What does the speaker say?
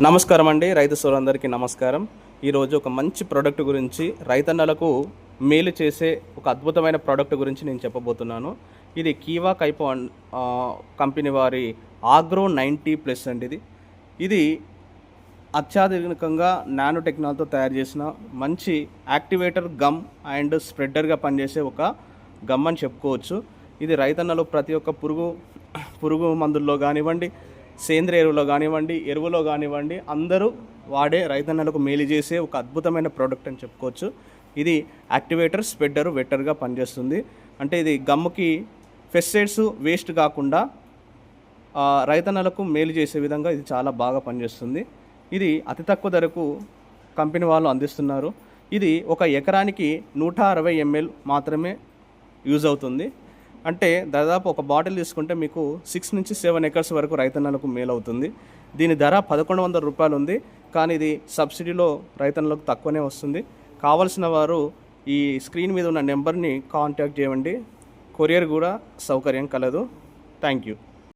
నమస్కారం అండి, రైతు సోదరులందరికీ నమస్కారం. ఈరోజు ఒక మంచి ప్రోడక్ట్ గురించి, రైతన్నలకు మేలు చేసే ఒక అద్భుతమైన ప్రోడక్ట్ గురించి నేను చెప్పబోతున్నాను. ఇది కీవా కైపో కంపెనీ వారి ఆగ్రో 90+ అండి. ఇది అత్యాధునికంగా నానో టెక్నాలజీతో తయారు చేసిన మంచి యాక్టివేటర్ గమ్ అండ్ స్ప్రెడర్గా పనిచేసే ఒక గమ్ అని చెప్పుకోవచ్చు. ఇది రైతన్నలు ప్రతి ఒక్క పురుగు మందుల్లో కానివ్వండి, సేంద్రియ ఎరువులో కానివ్వండి, ఎరువులో కానివ్వండి, అందరూ వాడే రైతన్నలకు మేలు చేసే ఒక అద్భుతమైన ప్రోడక్ట్ అని చెప్పుకోవచ్చు. ఇది యాక్టివేటర్, స్ప్రెడర్, వెట్టర్గా పనిచేస్తుంది. అంటే ఇది గమ్ముకి పెస్టిసైడ్స్ వేస్ట్ కాకుండా రైతన్నలకు మేలు చేసే విధంగా ఇది చాలా బాగా పనిచేస్తుంది. ఇది అతి తక్కువ ధరకు కంపెనీ వాళ్ళు అందిస్తున్నారు. ఇది ఒక ఎకరానికి 160 ml మాత్రమే యూజ్ అవుతుంది. అంటే దాదాపు ఒక బాటిల్ తీసుకుంటే మీకు 6 నుంచి 7 ఎకర్స్ వరకు రైతన్నలకు మేలు అవుతుంది. దీని ధర 1100 రూపాయలు ఉంది. కానీ ఇది సబ్సిడీలో రైతన్నలకు తక్కువనే వస్తుంది. కావలసిన వారు ఈ స్క్రీన్ మీద ఉన్న నెంబర్ని కాంటాక్ట్ చేయండి. కొరియర్ కూడా సౌకర్యం కలదు. Thank you.